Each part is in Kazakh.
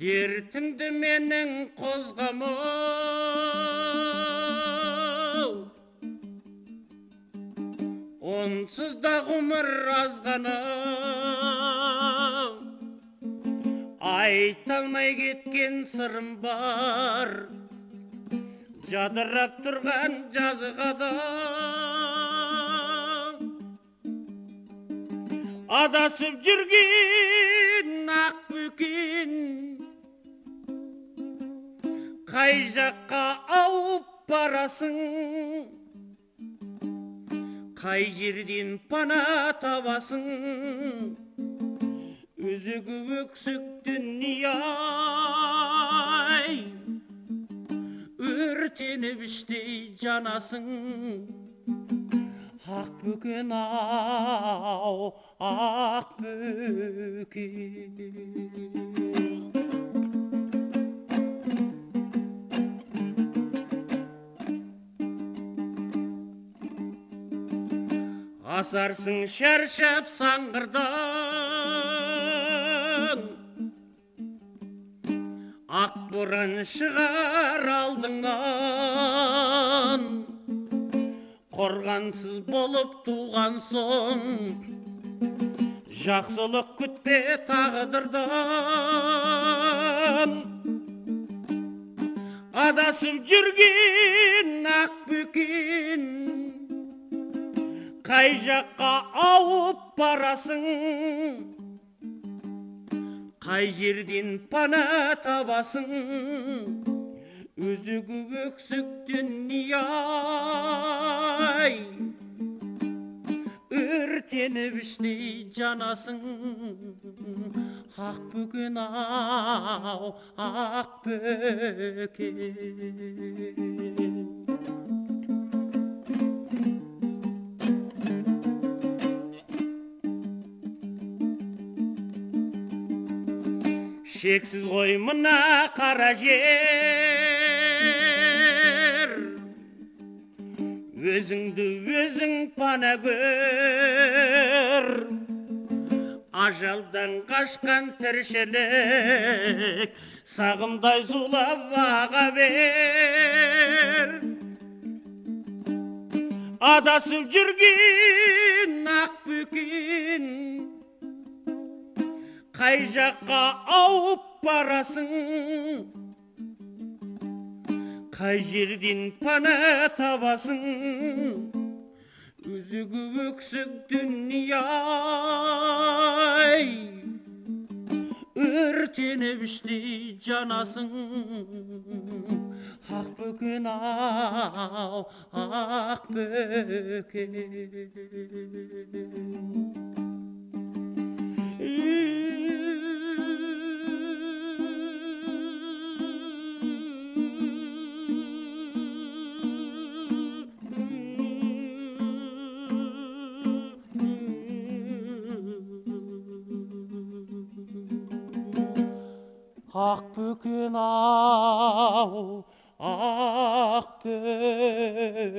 Дертімді менің қозғамау, онсыз да ғұмыр азғана, айта алмай кеткен сырым бар, жадырап тұрған жазғада. Адасып жүрген ақ бөкен, қай жаққа ауып барасың, қай жерден пана табасың, өзегі өксік дүние-ай, өртеніп іштей жанасың. Ақ бөкен ау, ақ бөкен. Асарсың шаршап саңғырдан, ақ боран шығар алдыңнан. Қорғансыз болып туған соң, жақсылық күтпе тағдырдан. Адасып жүрген ақ бөкен, қай жаққа ауып барасың, қай жерден пана табасың, өзегі өксік дүние-ай, өртеніп іштей жанасың. Ақ бөкен ау, ақ бөкен. Шексіз ғой мына қара жер, өзіңді өзің пана көр. Ажалдан қашқан тіршілік, сағымдай зулап аға бер. Адасып жүрген ақ бөкен, қай жаққа ауып барасың, қай жерден пана табасың, өзегі өксік дүние-ай, өртеніп іштей жанасың. Ақ бөкен ау, ақ бөкен. Ақ бөкен ау, ақ бөкен.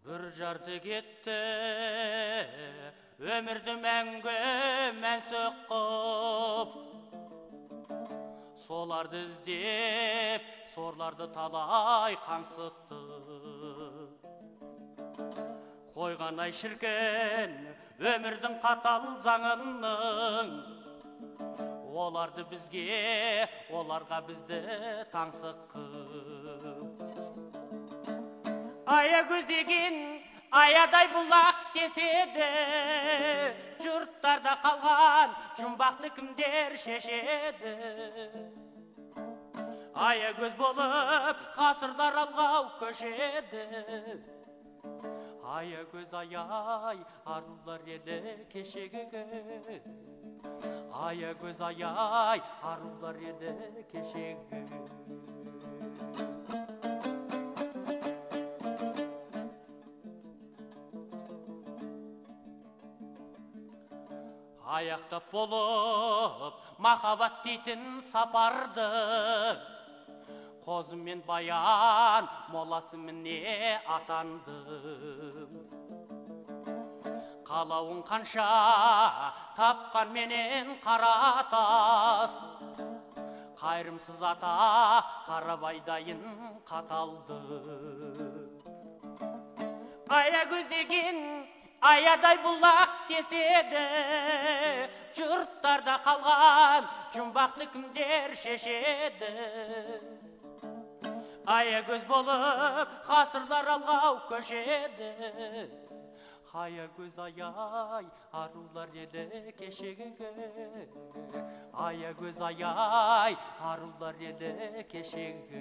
Бір жарты кетті, өмірді мәңгі мәнсіз қып. Соларды іздеп, сорларды талай қаңсытты. Қойған-ай шіркін, өмірдің қатал заңының. Оларды бізге, оларға бізді таңсық қып. Аягөз деген аядай бұлақ деседі, жұрттарда қалған жұмбақты кімдер шешеді. Аягөз болып ғасырлар алғау көшеді. Аягөз аяй, арулар елі кешегі. Аягөз аяй, арулар елі кешегі. аяқтап болып махаббат дейтін сапарды, қозы мен баян моласы міне атандым. Қалауың қанша тапқан менен қара тас, қайрымсыз ата қарабайдайын қаталды. Аягөз деген аядай бұлақ деседі, жұрттарда қалған жұмбақты кімдер шешеді. Аягөз болып ғасырлар алғау көшеді. Аягөз аяй арулар еді кешегі. Аягөз аяй арулар еді кешегі.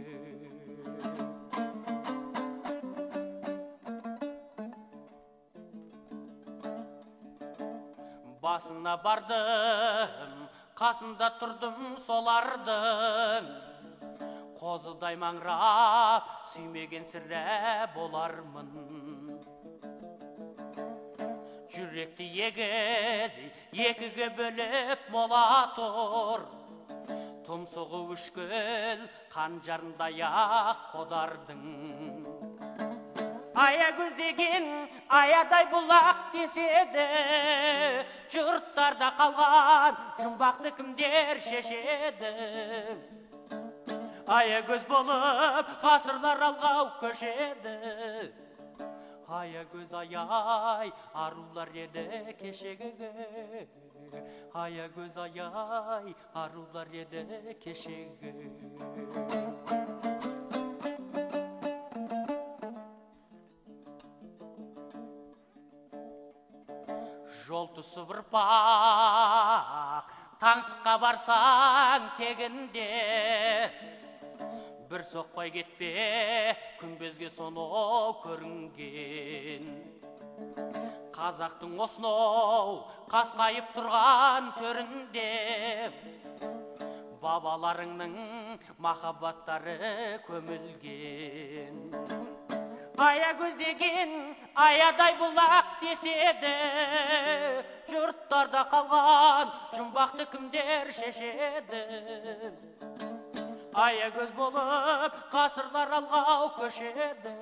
Басына бардым, қасында тұрдым солардың, қозыдай маңырап сүймеген сірә болармын. Жүректі егіз екіге бөліп мола тұр, тұмсығы үшкіл қанжарындай ақ қодардың. Аягөз деген аядай бұлақ деседі, жұрттарда қалған жұмбақты кімдер шешеді. Аягөз болып ғасырлар алғау көшеді. Аягөз аяй арулар еді кешегі. Аягөз аяй арулар еді кешегі. Жол тұсы бұрпақ, таңсыққа барсаң тегінде, бір соқпай кетпе, күмбезге соноу көрінген. Қазақтың осыноу қасқайып тұрған төрінде, бабаларыңның махаббаттары көмілген. Аягөз деген аядай бұлақ деседі, жұрттарда қалған жұмбақты кімдер шешеді. Аягөз болып ғасырлар алғау көшеді.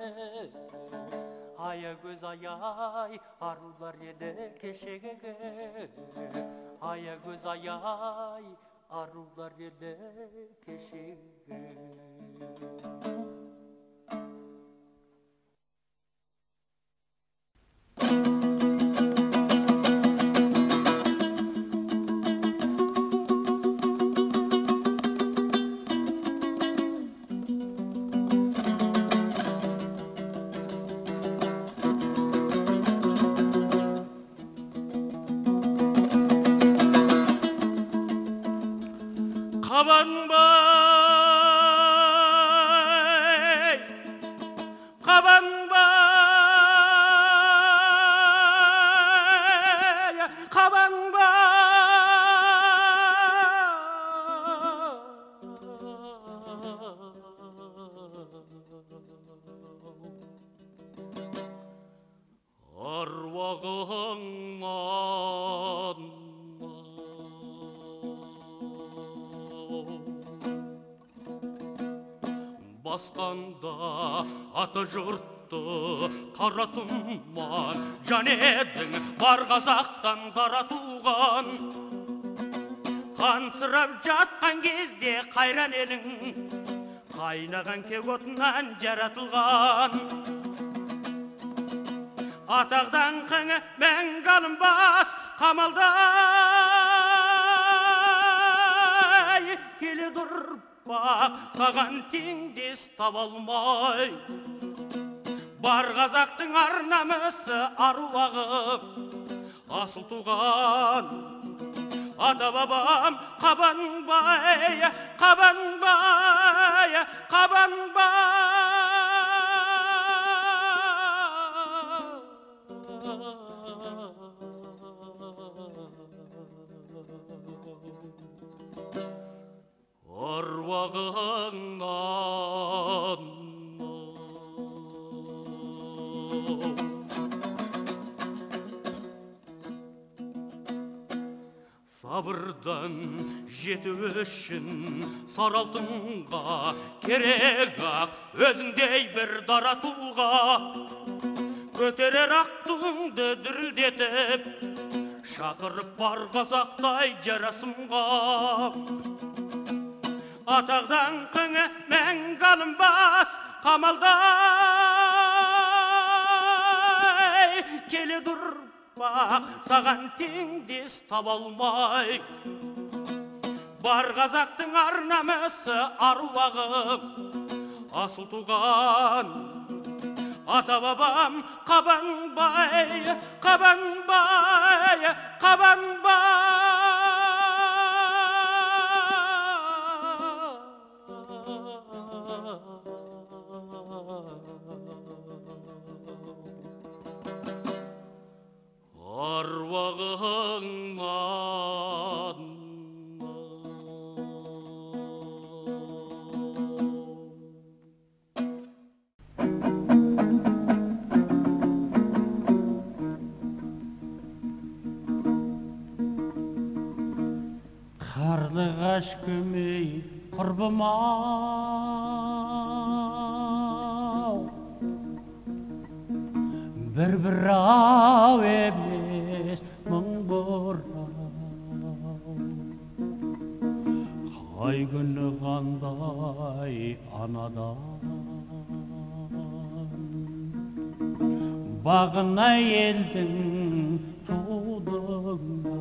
Аягөз аяй арулар еді кешегі. Аягөз аяй арулар еді кешегі. Басқанда аты жұртты қара тұман, жан едің бар қазақтан дара туған. Қансырап жатқан кезде қайран елің, қайнаған кек отынан жаратылған. Атағдан қыңы мәңгі алынбас қамалдай, келе тұрып саған теңдес таба алмай. Бар қазақтың ар намысы аруағы, асыл туған ата бабам Қабанбай, Қабанбай, Қабанбай. Аруағыңнан сабырдан жету үшін сары алтынға керек ақ өзіңдей бір дара тұлға көтерер ақ туыңды дүрілдетіп шақырып бар қазақтай жарасымға атағдан қыңы мәңгі алынбас қамалдай келе тұрпақ саған теңдес таба алмай бар қазақтың ар намысы аруағы асыл туған ата бабам Қабанбай Қабанбай аруағыңнан қарлығаш көмей құрбым-ау бір ау емес мың бұрау қай күні қандай анадан бағына елдің тудың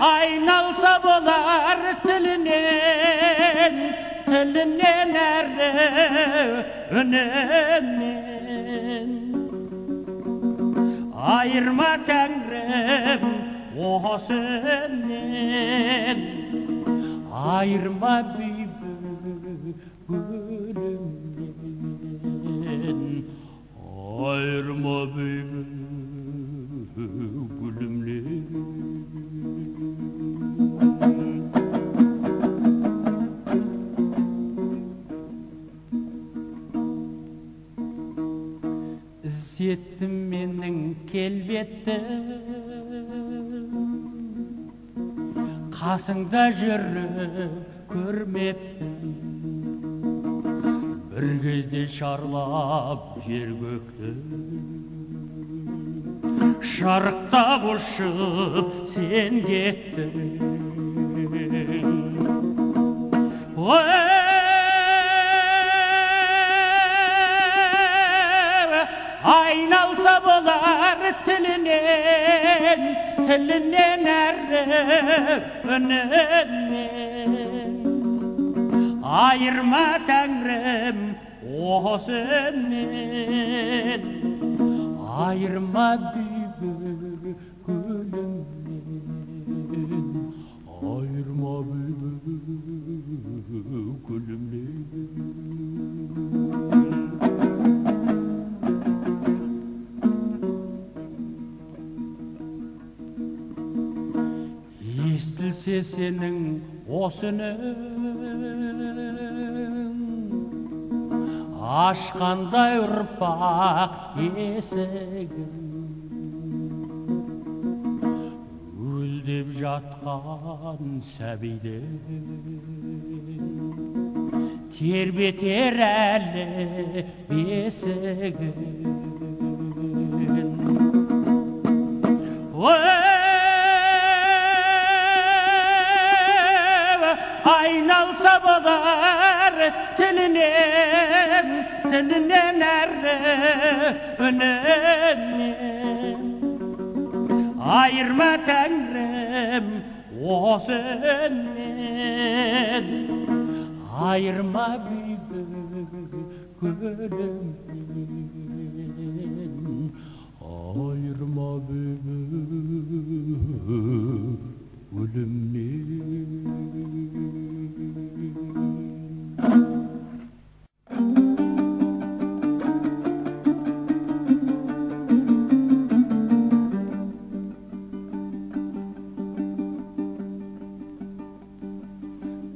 айналса болар тілінен әрі үнінен айырма тәңірім осынен айырма бейбіт гүлімнен айырма бейбіт гүлімнен іздеттім менің келбеттім қасыңда жүріп көрмеппін бір кезде шарлап жер көкті шарықтап ұшып сен кеттің айналса болар тілінен әрі үнінен айырма тәңірім осынен айырма бейбіт гүлімнен айырма бейбіт гүлімнен естілсе сенің осының ашқандай ұрпақ есігін өлдеп жатқан сәбиден тербетер әлі бесігін айналса болар тілінен әрі үнінен айырма тәңірім осынен айырма бейбіт гүлімнен айырма бейбіт гүлімнен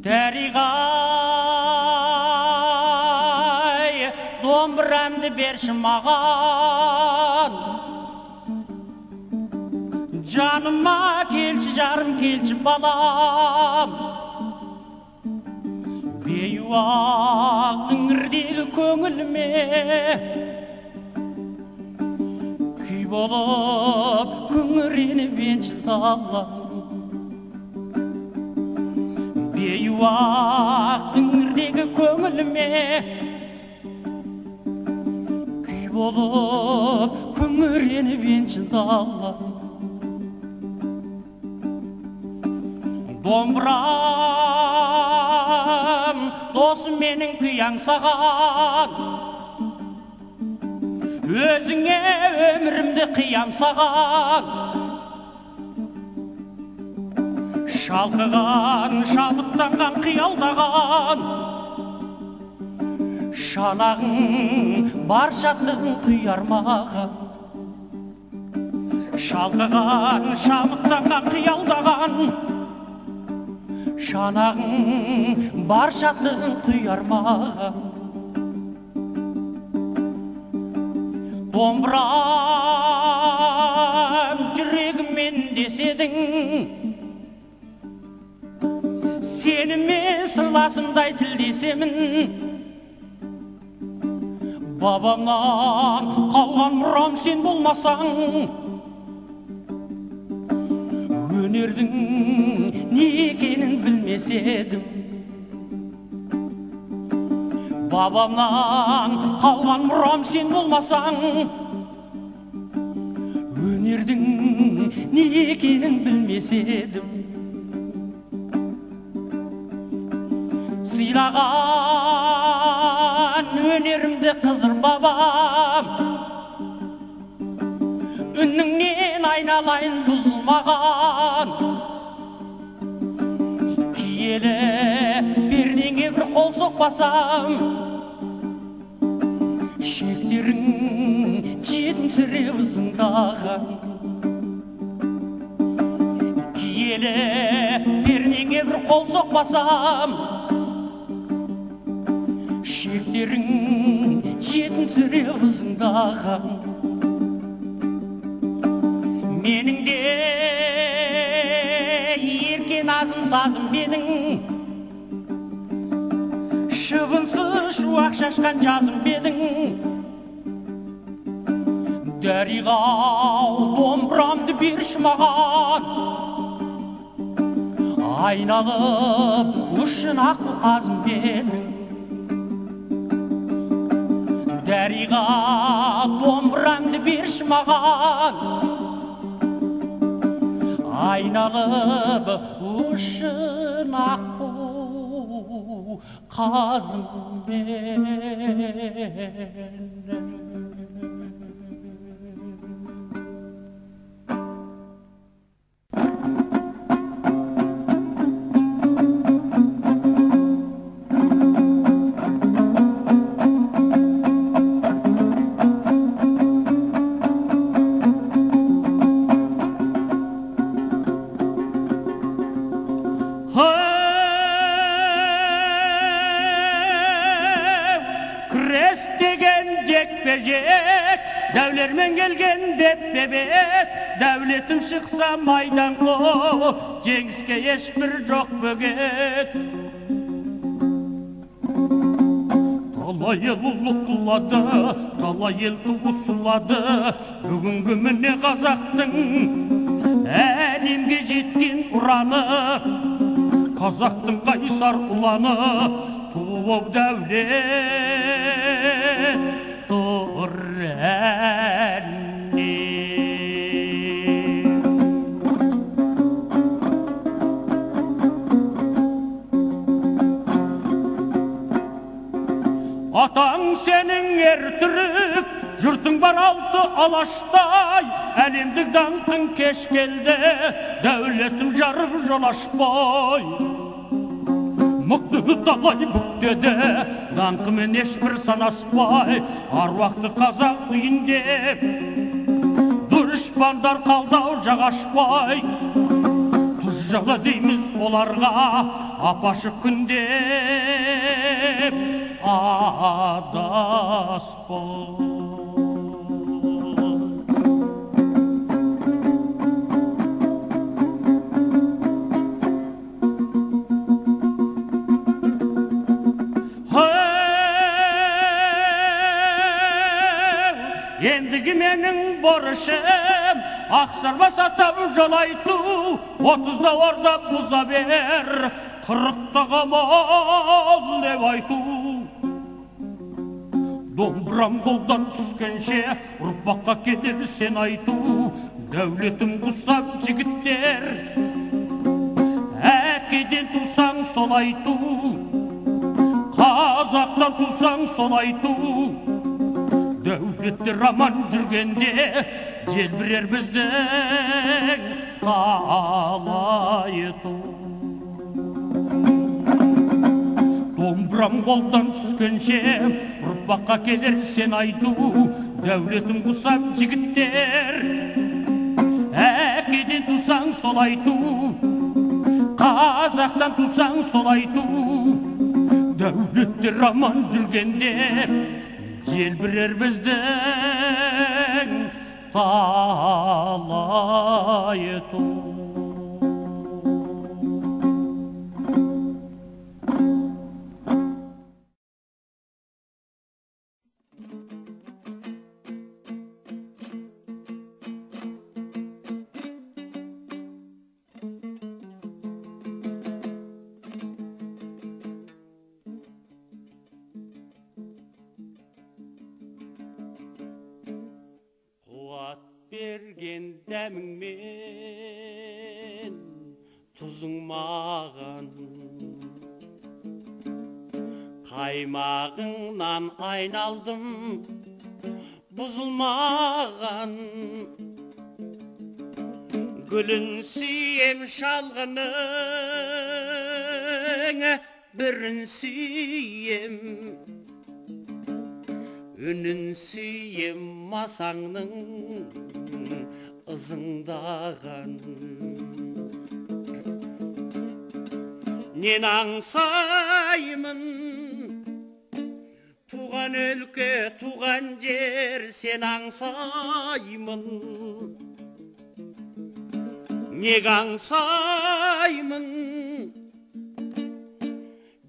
дариға берші маған. Жаныма келші жарым, келші балам. Бейуақ іңірдегі көңіліме күй болып күңіреніп енші далам. Бейуақ іңірдегі көңіліме күй болып күңіреніп енші далам. Домбырам, досым менің күй аңсаған, өзіңе өмірімді қиям саған. Шалқыған, шабыттанған, қиялдаған, шанағың бар шаттығын құяр маған. Шалқыған, шабыттанған, қиялдаған, шанағың бар шаттығын құяр маған. Домбырам, жүрегіммен деседің, сенімен сырласымдай тілдесемін. Бабамнан қалған мұрам сен болмасаң, өнердің не екенін білмес едім. Бабамнан қалған мұрам сен болмасаң, өнердің не екенін білмес едім. Сыйлаған өнерімді қызыр бабам, үніңнен айналайын бұзылмаған. Киелі пернеңе бір қол соқпасам, шектерің жетімсіреп ызыңдаған. Киелі пернеңе бір қол соқпасам, шектерің жетімсіреп ызыңдаған. Менің де еркен азым сазым бедің, шыбынсыз шуақ шашқан жазым бедің. Дәріғау домбырамды берші маған, айналып ұшын ақыл қазым бедің. Дәріға домбырамды берші маған, айналып ұшын аққу қазым бен. Дәулермен келген деп бебет, дәулетім шықса майдан қол, жеңіске ешбір жоқ бөгет. Талай ел ұлықтылады, талай ел туғысылады, бүгінгі міне қазақтың әлемге жеткен ұраны. Қазақтың қайсар ұланы, туып дәулет тұр әнне. Атаң сенің ер түрік, жұртың бар алты алаштай, әлемдік даңқың кеш келді, дәулетім жарып жол ашпай. Мықты талай бүктеді, даңқымен ешбір санаспай, аруақты қазақ үйінде дұшпандар қалдау жағашпай. Тұз жағы дейміз оларға, апашып күндеп адаспай. Менің борышым ақсарбас атап жол айту, 30-да орда бұза бер, 40-та қамал деп айту. Домбырам қолдан түскенше ұрпаққа кетер сен айту, дәулетім құсап жігіттер, әкеден тусаң сол айту, қазақтан тусаң сол айту. Дәулетті роман жүргенде желбірер біздің талайыту. Домбырам қолдан түскенше ұрпаққа келер сен айту, дәулетім құсап жігіттер, әкеден тусаң сол айту, қазақтан тусаң сол айту. Дәулетті роман жүргенде желбірер біздің талайыту. Берген дәміңмен тұзың маған, қаймағыңнан айналдым бұзылмаған. Гүлін сүйем шалғының, бірін сүйем, үнін сүйем масаңның ызыңдаған. Нен аңсаймын туған өлке, туған жер, сен аңсаймын. Неге аңсаймын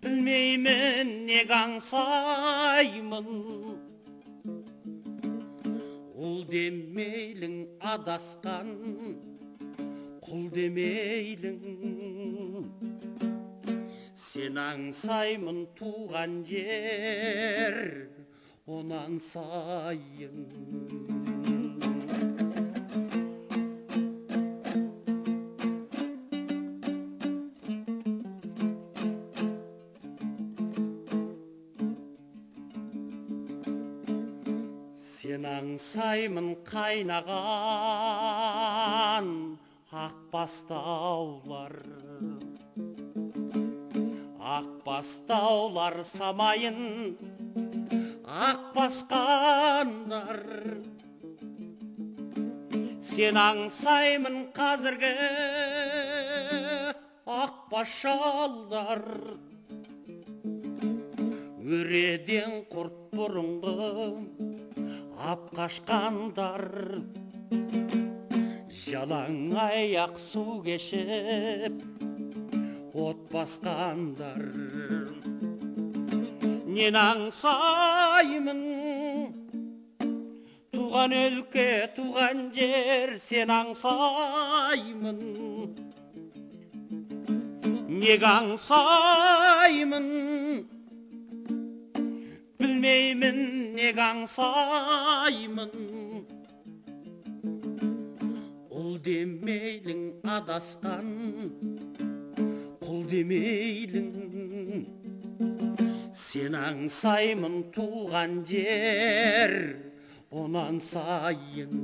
білмеймін, неге аңсаймын. Ұл демейлің адасқан, құл демейлің. Сен аңсаймын туған жер, онан сайын. Сен аңсаймын қайнаған ақбастаулар, ақбастаулар самайын ақбасқандар. Сен аңсаймын қазіргі ақбашалдар, өреден құрт бұрынғы ап қашқандар. Жалаң аяқ су кешіп от басқандар. Нен аңсаймын туған өлке, туған жер, сен аңсаймын. Неге аңсаймын білмеймін, неге аңсаймын. Ұл демейлің адасқан, құл демейлің. Сен аңсаймын туған жер, онан сайын.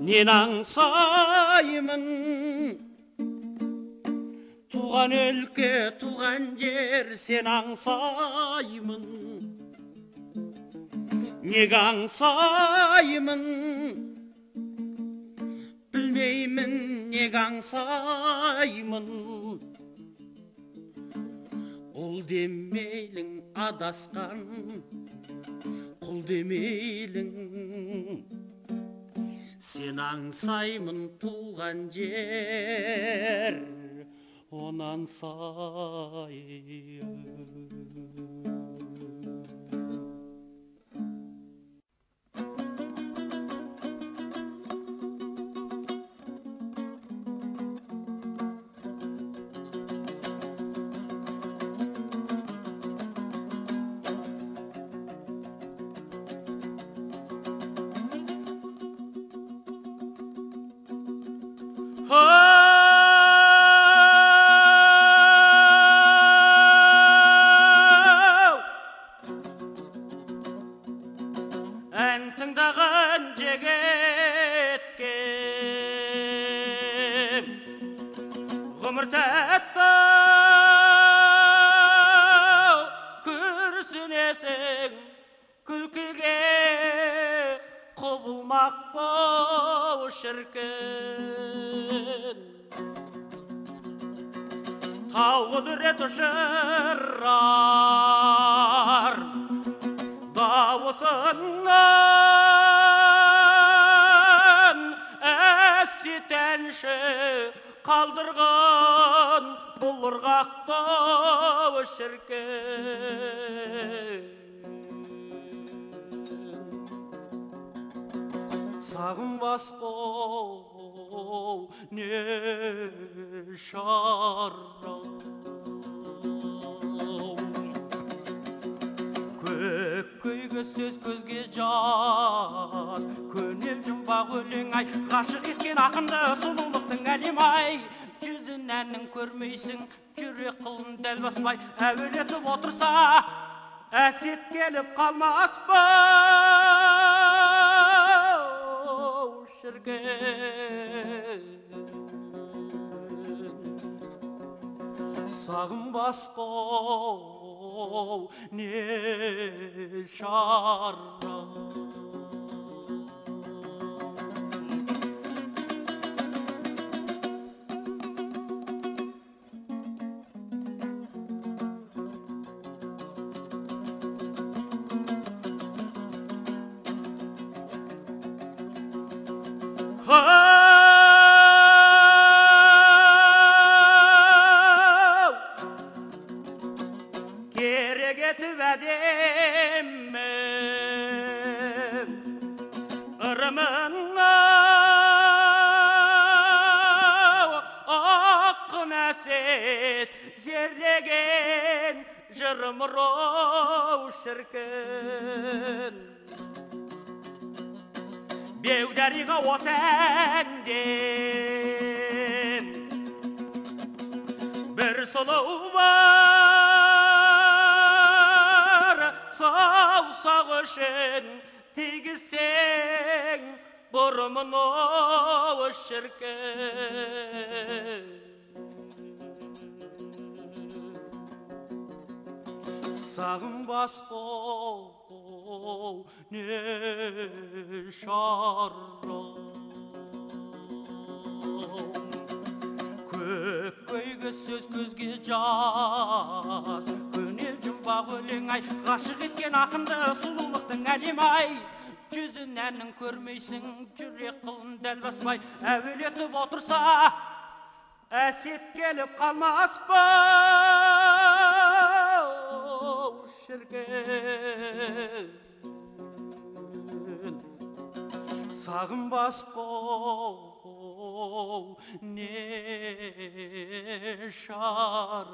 Нен аңсаймын туған өлке, туған жер, сен аңсаймын. Неге аңсаймын білмеймін, неге аңсаймын. Ұл демейлің адасқан, құл демейлің. Сен аңсаймын туған жер, ondan sayın. әнін тыңдаған жігітке ғұмыр тәтті күрсінесің күлкіге құбылмақ боу шіркін тау құдірет ұшырар дауысынан әсет әнші қалдырған бұл ырғақты шіркін сағынбас қол не шара көккөйге сөз көзге жас көне жұмбақ өлең ай ғашық еткен ақынды сұлулықтың әлем-ай жүзін әннің көрмейсің жүрек қылын дәл баспай әуелетіп отырса әсет келіп қалмас ба шіркін сағынбас қол не шара керек етіп әдемі ырымын ақын әсет зерлеген жырым роу шіркін беу дариға осы әнден бір сұлу бар саусақ үшін тигізсең бұрымын оу шіркін сағынбас қол не шара көккөйге сөз көзге жас көне жұмбақ өлең ай ғашық еткен ақынды сұлулықтың әлем-ай жүзін әннің көрмейсің жүрек қылын дәл баспай әуелетіп отырса әсет келіп қалмас ба шіркін сағынбас қол не шара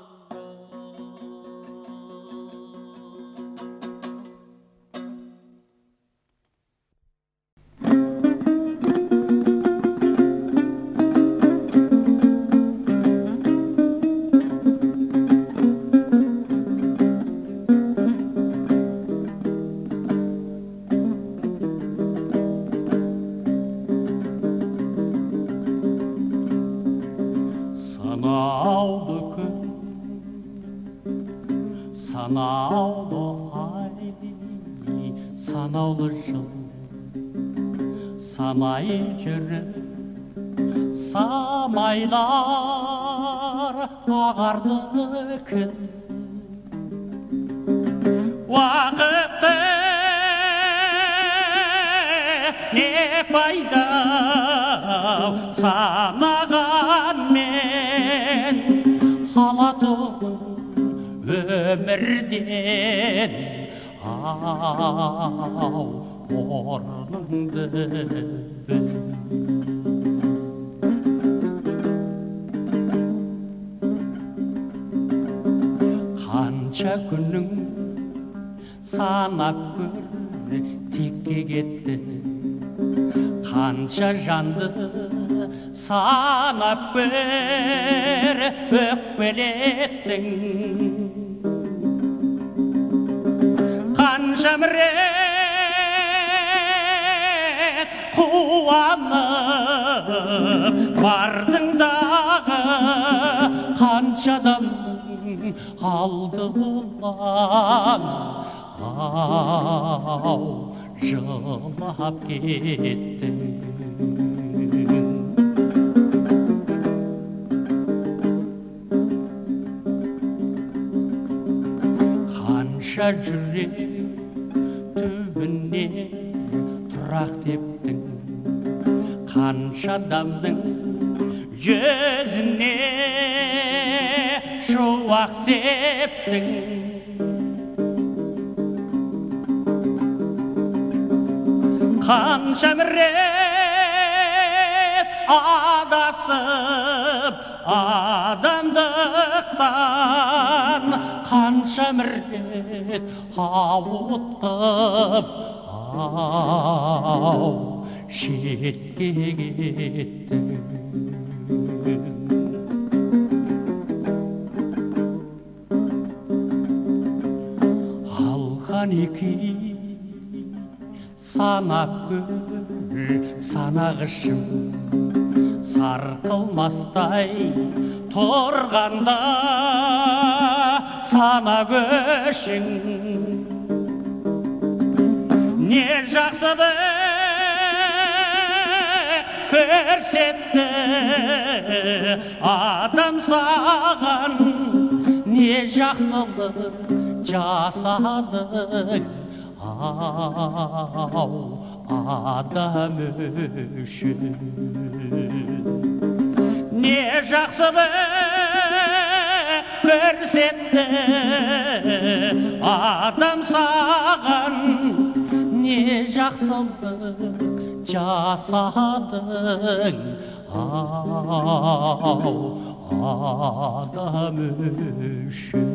санаулы ай санаулы жыл санай жүріп самайлар ағарды күн уақытты не пайда санағанмен алатұғын өмірден ау орныңды біл қанша күнің санап көр текке кетті қанша жанды санап көр өкпелеттің қанша қуанып бардың дағы қанша адамның алдынан ау жылап кеттің. Қанша жүрек түбіне тұрақ тептің, қанша адамның жүзіне шуақ септің. Қанша рет адасып адамдықтан, қанша рет ауыттып ау шетке кеттің. Алған екі санап көр санағышым, сарқылмастай тұрғанда сана көшің. Не жақсыды көрсетті адам саған, не жақсылық жасадың ау адам үшін. Не жақсылық көрсетті адам саған, не жақсылық жасадың ау адам үшін.